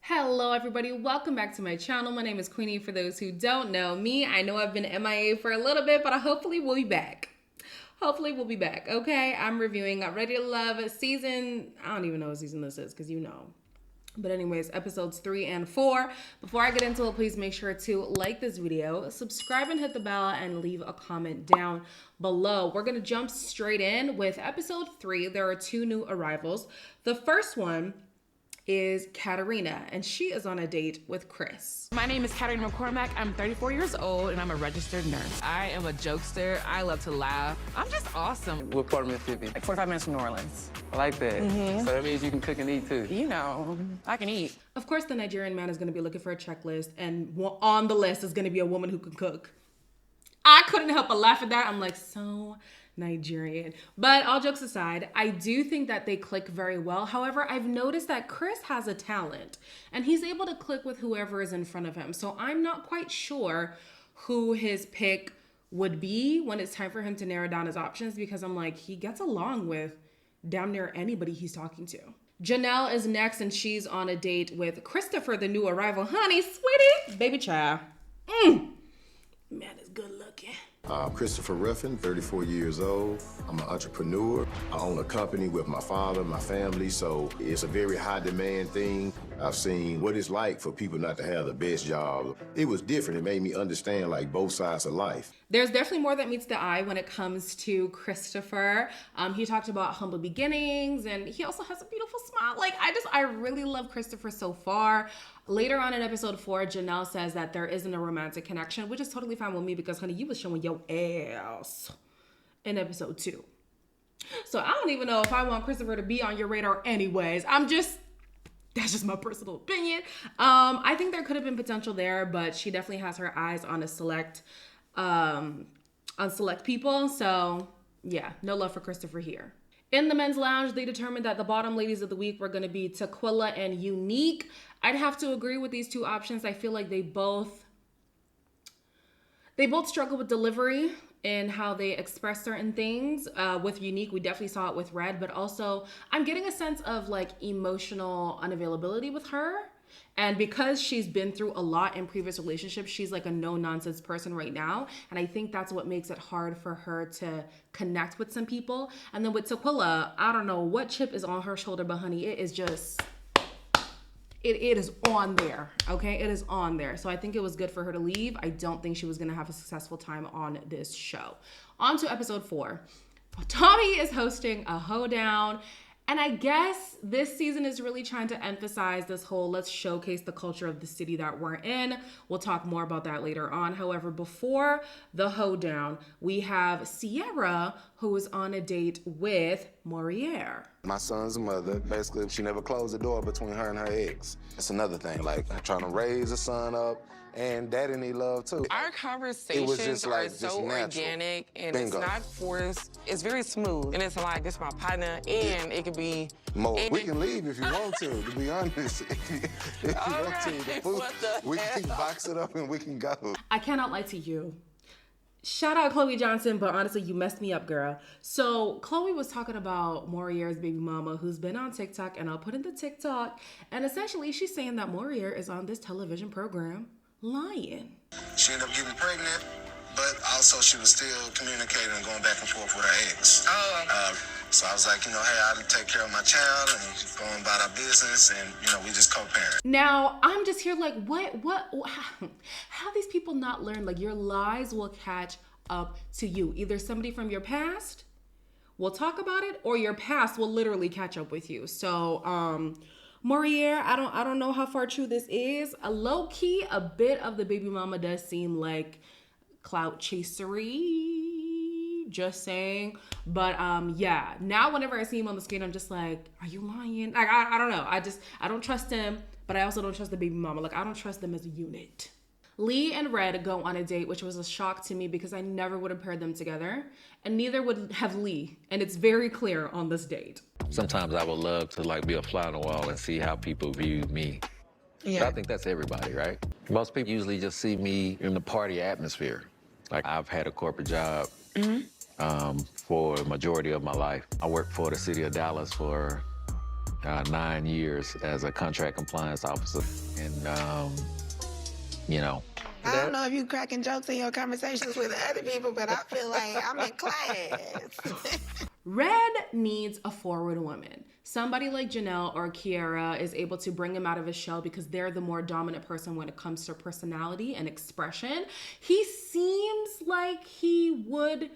Hello everybody, welcome back to my channel. My name is Queenie. For those who don't know me, I know I've been MIA for a little bit, but hopefully we'll be back. Okay? I'm reviewing Ready to Love season, I don't even know what season this is because you know. But anyways, episodes 3 and 4. Before I get into it, please make sure to like this video, subscribe and hit the bell, and leave a comment down below. We're going to jump straight in with episode 3. There are 2 new arrivals. The first one is Katarina, and she is on a date with Chris. My name is Katarina McCormack. I'm 34 years old, and I'm a registered nurse. I am a jokester. I love to laugh. I'm just awesome. What part of Mississippi? Like 45 minutes from New Orleans. I like that. So that means you can cook and eat too. You know, I can eat. Of course, the Nigerian man is going to be looking for a checklist, and on the list is going to be a woman who can cook. I couldn't help but laugh at that. I'm like, so Nigerian. But all jokes aside, I do think that they click very well. However, I've noticed that Chris has a talent and he's able to click with whoever is in front of him. So I'm not quite sure who his pick would be when it's time for him to narrow down his options, because I'm like, he gets along with damn near anybody he's talking to. Janelle is next, and she's on a date with Christopher, the new arrival. Honey, sweetie, baby child. Man is good looking. Christopher Ruffin, 34 years old. I'm an entrepreneur. I own a company with my father, my family, so it's a very high demand thing. I've seen what it's like for people not to have the best job. It was different. It made me understand like both sides of life. There's definitely more that meets the eye when it comes to Christopher. He talked about humble beginnings, and he also has a beautiful smile. Like, I really love Christopher so far. Later on in episode 4, Janelle says that there isn't a romantic connection, which is totally fine with me because, honey, you was showing your ass in episode 2. So I don't even know if I want Christopher to be on your radar anyways. That's just my personal opinion. I think there could have been potential there, but she definitely has her eyes on select people. So yeah, no love for Christopher here. In the men's lounge, they determined that the bottom ladies of the week were going to be Tequila and Unique. I'd have to agree with these 2 options. I feel like they both struggle with delivery and how they express certain things. With Unique, we definitely saw it with Red, but also I'm getting a sense of like emotional unavailability with her. And because she's been through a lot in previous relationships, she's like a no-nonsense person right now. And I think that's what makes it hard for her to connect with some people. And then with Tequila, I don't know what chip is on her shoulder, but honey, it is just, it is on there, okay? It is on there. So I think it was good for her to leave. I don't think she was gonna have a successful time on this show. On to episode 4. Tommy is hosting a hoedown. And I guess this season is really trying to emphasize this whole let's showcase the culture of the city that we're in. We'll talk more about that later on. However, before the hoedown, we have Sierra, who is on a date with Maurice. My son's mother, basically, she never closed the door between her and her ex. That's another thing, like trying to raise a son up, and daddy need love too. Our conversations are so organic, and it's not forced. It's very smooth, and it's like, this is my partner, and it could be more. We can leave if you want to be honest. If you want to, we can box it up and we can go. I cannot lie to you. Shout out Chloe Johnson, but honestly, you messed me up, girl. So Chloe was talking about Maurice's baby mama, who's been on TikTok, and I'll put in the TikTok, and essentially she's saying that Maurice is on this television program lying. She ended up getting pregnant, but also she was still communicating and going back and forth with her ex. So I was like, hey, I'll take care of my child and going about our business, and, we just co-parent. Now, I'm just here like, how these people not learn? Like, your lies will catch up to you. Either somebody from your past will talk about it, or your past will literally catch up with you. So, Maurice, I don't know how far true this is. A low key, a bit of the baby mama does seem like clout chasery. Just saying. But yeah, now whenever I see him on the screen, I'm just like, are you lying? Like, I don't know. I don't trust him, but I also don't trust the baby mama. Like, I don't trust them as a unit. Lee and Red go on a date, which was a shock to me because I never would have paired them together, and neither would have Lee, and it's very clear on this date. Sometimes I would love to like be a fly on the wall and see how people view me. Yeah. But I think that's everybody, right? Most people usually just see me in the party atmosphere. Like, I've had a corporate job for a majority of my life. I worked for the city of Dallas for 9 years as a contract compliance officer. And, you know. I don't know if you cracking jokes in your conversations with other people, but I feel like I'm in class. Red needs a forward woman. Somebody like Janelle or Kiara is able to bring him out of his shell because they're the more dominant person when it comes to personality and expression. He seems like he would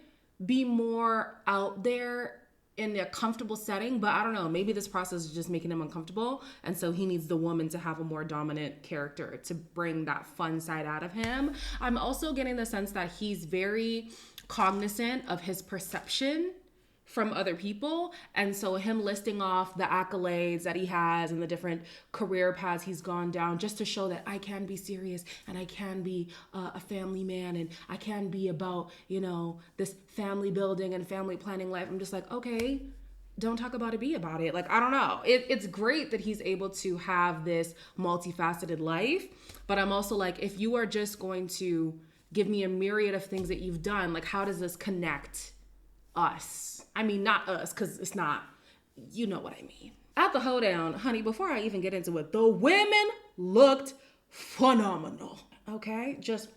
be more out there in a comfortable setting, but I don't know, maybe this process is just making him uncomfortable, and so he needs the woman to have a more dominant character to bring that fun side out of him. I'm also getting the sense that he's very cognizant of his perception from other people, and so him listing off the accolades that he has and the different career paths he's gone down just to show that I can be serious and I can be a family man and I can be about, you know, this family building and family planning life. I'm just like, okay, don't talk about it, be about it. Like, I don't know. It's great that he's able to have this multifaceted life, but I'm also like, if you are just going to give me a myriad of things that you've done, like, how does this connect us? I mean, not us, because it's not, you know what I mean. At the hoedown, honey, before I even get into it, the women looked phenomenal, okay? Just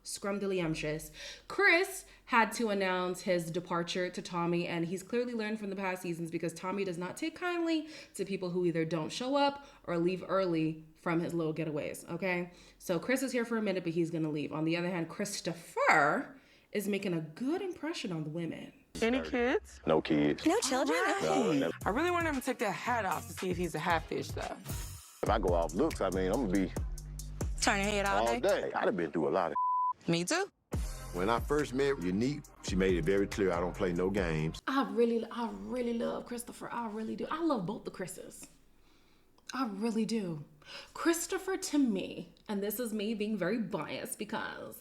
scrumdiddlyumptious. Chris had to announce his departure to Tommy, and he's clearly learned from the past seasons because Tommy does not take kindly to people who either don't show up or leave early from his little getaways, okay? So Chris is here for a minute, but he's gonna leave. On the other hand, Christopher is making a good impression on the women. Any kids? No kids. No children? No, never. I really want him to take that hat off to see if he's a hatfish, though. If I go off looks, I mean, I'm gonna be Turn your head all all day. I'd have been through a lot of Me too. When I first met Unique, she made it very clear I don't play no games. I really love Christopher. I really do. I love both the Chris's. I really do. Christopher, to me, and this is me being very biased because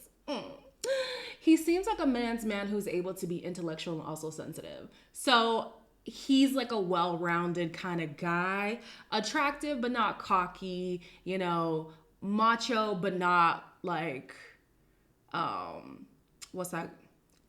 he seems like a man's man who's able to be intellectual and also sensitive. So he's like a well-rounded kind of guy, attractive but not cocky, you know, macho but not like, what's that,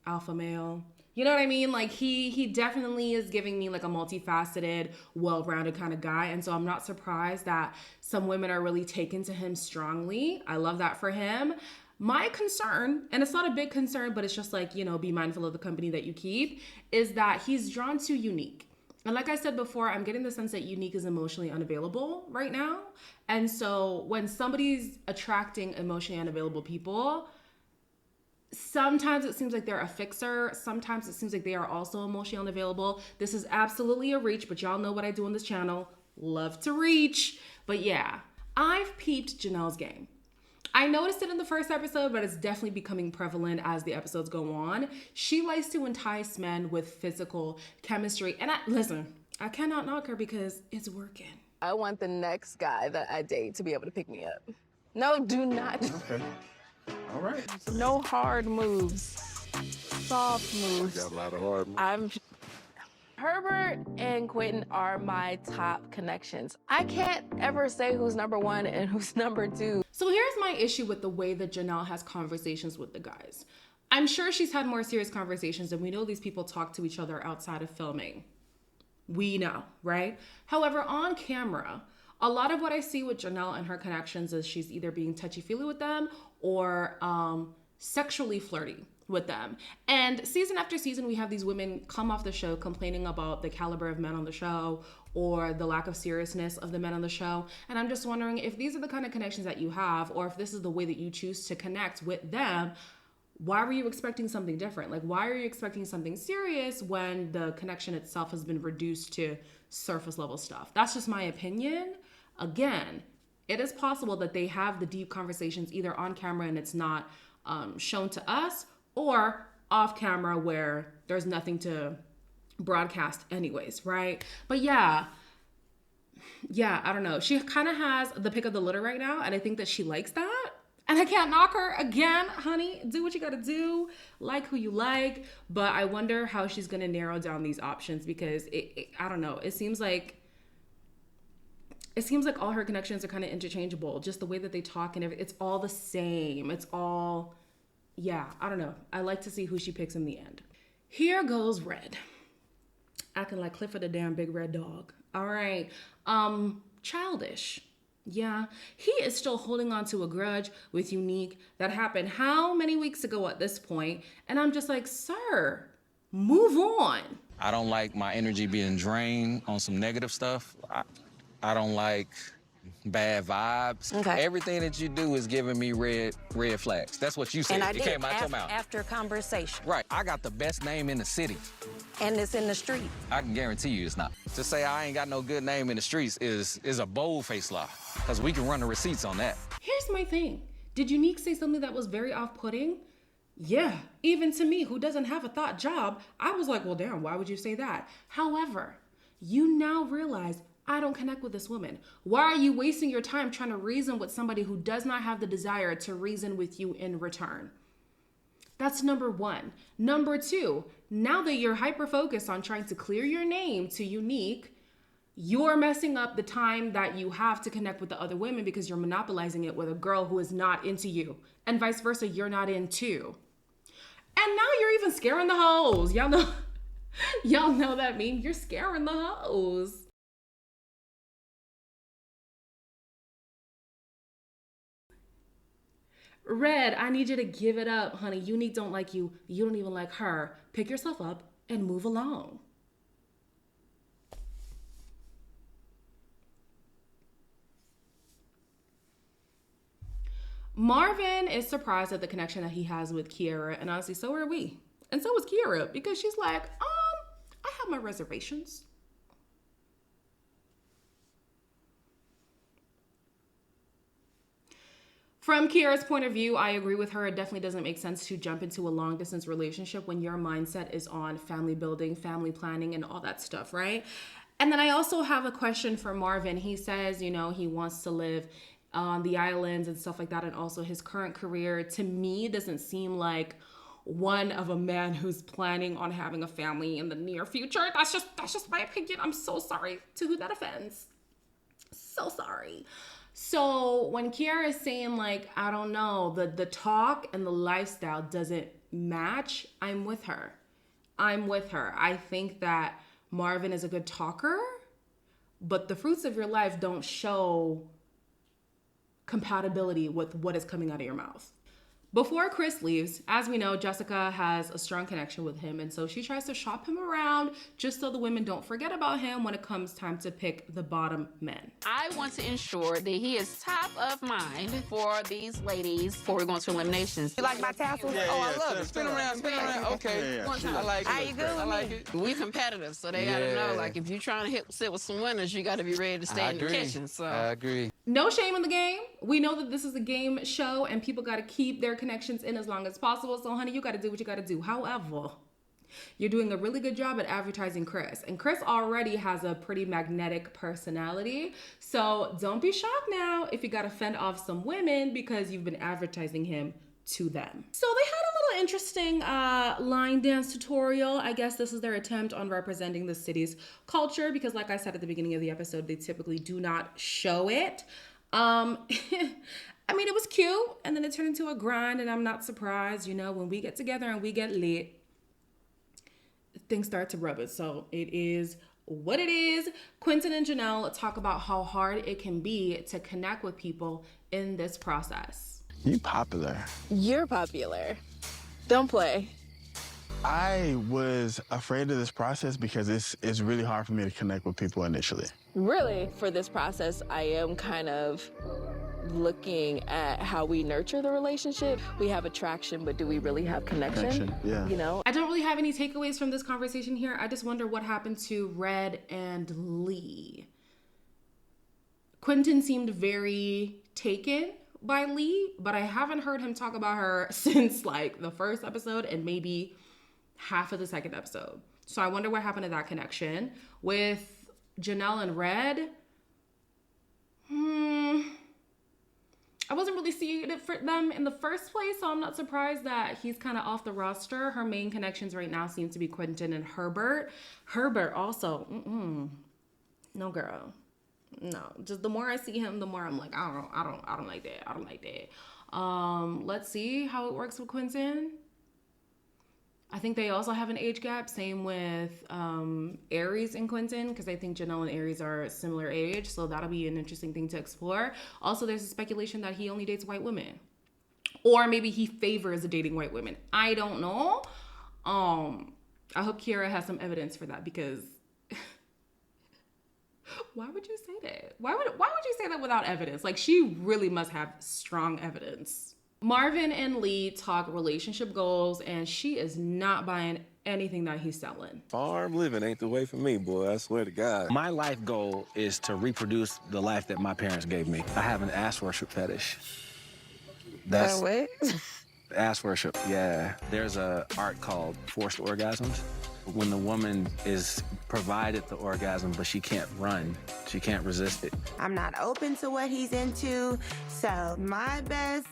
alpha male? You know what I mean? Like he definitely is giving me like a multifaceted, well-rounded kind of guy. And so I'm not surprised that some women are really taken to him strongly. I love that for him. My concern, and it's not a big concern, but it's just like, you know, be mindful of the company that you keep, is that he's drawn to Unique. And like I said before, I'm getting the sense that Unique is emotionally unavailable right now. And so when somebody's attracting emotionally unavailable people, sometimes it seems like they're a fixer. Sometimes it seems like they are also emotionally unavailable. This is absolutely a reach, but y'all know what I do on this channel. Love to reach. But yeah, I've peeped Janelle's game. I noticed it in the first episode, but it's definitely becoming prevalent as the episodes go on. She likes to entice men with physical chemistry. And listen, I cannot knock her because it's working. I want the next guy that I date to be able to pick me up. No, do not. Okay. All right. No hard moves. Soft moves. Got a lot of hard moves. Herbert and Quentin are my top connections. I can't ever say who's number one and who's number two. So here's my issue with the way that Janelle has conversations with the guys. I'm sure she's had more serious conversations, and we know these people talk to each other outside of filming. We know, right? However, on camera, a lot of what I see with Janelle and her connections is she's either being touchy-feely with them or sexually flirty with them. And season after season, we have these women come off the show complaining about the caliber of men on the show or the lack of seriousness of the men on the show. And I'm just wondering if these are the kind of connections that you have, or if this is the way that you choose to connect with them, why were you expecting something different? Like, why are you expecting something serious when the connection itself has been reduced to surface level stuff? That's just my opinion. Again, it is possible that they have the deep conversations either on camera and it's not shown to us, or off camera where there's nothing to broadcast anyways, right? But yeah, I don't know. She kind of has the pick of the litter right now, and I think that she likes that. And I can't knock her. Again, honey, do what you gotta do, like who you like, but I wonder how she's gonna narrow down these options because I don't know. It seems like all her connections are kind of interchangeable. Just the way that they talk and everything, it's all the same. It's all, yeah, I don't know. I like to see who she picks in the end. Here goes Red, acting like Clifford the damn big red dog. All right. Childish. Yeah, he is still holding on to a grudge with Unique that happened how many weeks ago at this point? And I'm just like, sir, move on. I don't like my energy being drained on some negative stuff. I don't like bad vibes. Okay. Everything that you do is giving me red flags. That's what you said. And I It did came out your mouth. after conversation. Right. I got the best name in the city. And it's in the street. I can guarantee you it's not. To say I ain't got no good name in the streets is a bold-faced lie, because we can run the receipts on that. Here's my thing. Did Unique say something that was very off-putting? Yeah, even to me, who doesn't have a thought job, I was like, well, damn, why would you say that? However, you now realize I don't connect with this woman. Why are you wasting your time trying to reason with somebody who does not have the desire to reason with you in return? That's number one. Number two, now that you're hyper-focused on trying to clear your name to Unique, you're messing up the time that you have to connect with the other women because you're monopolizing it with a girl who is not into you. And vice versa, you're not into. And now you're even scaring the hoes. Y'all know that meme? You're scaring the hoes. Red, I need you to give it up, honey. Unique don't like you. You don't even like her. Pick yourself up and move along. Marvin is surprised at the connection that he has with Kiara, and honestly, so are we. And so is Kiara, because she's like, I have my reservations. From Kiara's point of view, I agree with her. It definitely doesn't make sense to jump into a long distance relationship when your mindset is on family building, family planning, and all that stuff, right? And then I also have a question for Marvin. He says, he wants to live on the islands and stuff like that, and also his current career, to me, doesn't seem like one of a man who's planning on having a family in the near future. That's just my opinion. I'm so sorry to who that offends. So sorry. So when Kiara is saying, like, I don't know, the talk and the lifestyle doesn't match, I'm with her. I think that Marvin is a good talker, but the fruits of your life don't show compatibility with what is coming out of your mouth. Before Chris leaves, as we know, Jessica has a strong connection with him, and so she tries to shop him around just so the women don't forget about him when it comes time to pick the bottom men. I want to ensure that he is top of mind for these ladies before we go into eliminations. You like my tassels? Yeah, I love it. Spin around. Okay. Yeah. I like it. How you good? I like it. We competitive, so they gotta know, like, if you're trying to sit with some winners, you gotta be ready to stay in the kitchen. So I agree. No shame in the game. We know that this is a game show and people got to keep their connections in as long as possible. So, honey, you got to do what you got to do. However, you're doing a really good job at advertising Chris. And Chris already has a pretty magnetic personality. So don't be shocked now if you got to fend off some women because you've been advertising him to them. So they had a little interesting line dance tutorial. I guess this is their attempt on representing the city's culture because, like I said at the beginning of the episode, they typically do not show it. I mean, it was cute, and then it turned into a grind, and I'm not surprised. When we get together and we get lit, things start to rub it. So it is what it is. Quentin and Janelle talk about how hard it can be to connect with people in this process. You popular. You're popular. Don't play. I was afraid of this process because it's really hard for me to connect with people initially. Really, for this process, I am kind of looking at how we nurture the relationship. We have attraction, but do we really have connection? Yeah. I don't really have any takeaways from this conversation here. I just wonder what happened to Red and Lee. Quentin seemed very taken by Lee, but I haven't heard him talk about her since like the first episode and maybe half of the second episode. So I wonder what happened to that connection. With Janelle and Red, I wasn't really seeing it for them in the first place, so I'm not surprised that he's kind of off the roster. Her main connections right now seem to be Quentin and Herbert. Herbert also, no girl. No, just the more I see him, the more I'm like, I don't like that. I don't like that. Let's see how it works with Quentin. I think they also have an age gap. Same with Aries and Quentin, because I think Janelle and Aries are similar age. So that'll be an interesting thing to explore. Also, there's a speculation that he only dates white women. Or maybe he favors dating white women. I don't know. I hope Kiara has some evidence for that, because why would you say that? Why would you say that without evidence? Like, she really must have strong evidence. Marvin and Lee talk relationship goals, and she is not buying anything that he's selling. Farm living ain't the way for me, boy. I swear to God. My life goal is to reproduce the life that my parents gave me. I have an ass worship fetish. That's what? Ass worship, yeah. There's a art called forced orgasms. When the woman is provided the orgasm, but she can't run, she can't resist it. I'm not open to what he's into, so my best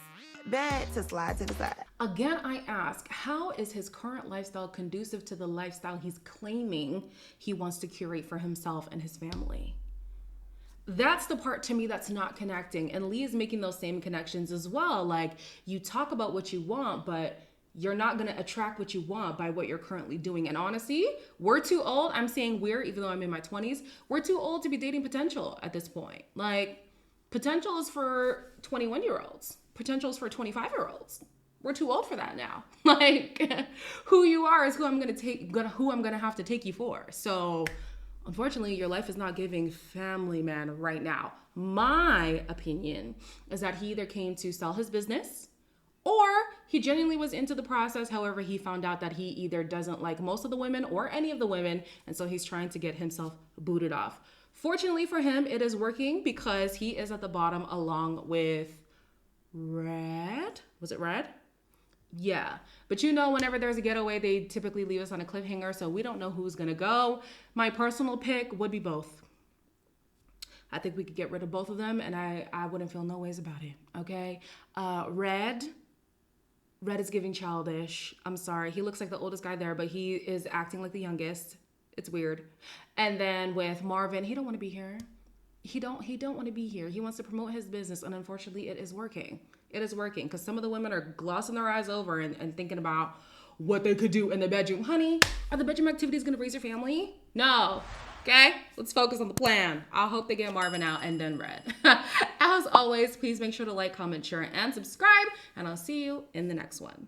bet to slide to the side. Again, I ask, how is his current lifestyle conducive to the lifestyle he's claiming he wants to curate for himself and his family? That's the part to me that's not connecting. And Lee is making those same connections as well. Like, you talk about what you want, but you're not going to attract what you want by what you're currently doing. And honestly, we're too old. I'm saying we're, even though I'm in my 20s, we're too old to be dating potential at this point. Like, potential is for 21-year-olds. Potential is for 25-year-olds. We're too old for that now. Like, who you are is who I'm going to have to take you for. So unfortunately, your life is not giving family man right now. My opinion is that he either came to sell his business, or he genuinely was into the process. However, he found out that he either doesn't like most of the women or any of the women, and so he's trying to get himself booted off. Fortunately for him, it is working, because he is at the bottom along with Red. Was it Red? Yeah. But you know, whenever there's a getaway, they typically leave us on a cliffhanger, so we don't know who's gonna go. My personal pick would be both. I think we could get rid of both of them, and I wouldn't feel no ways about it, okay? Red is giving childish. I'm sorry. He looks like the oldest guy there, but he is acting like the youngest. It's weird. And then with Marvin, he don't want to be here. He don't want to be here. He wants to promote his business, and unfortunately, it is working. It is working, because some of the women are glossing their eyes over and thinking about what they could do in the bedroom. Honey, are the bedroom activities going to raise your family? No. Okay? Let's focus on the plan. I hope they get Marvin out and then Red. As always, please make sure to like, comment, share, and subscribe, and I'll see you in the next one.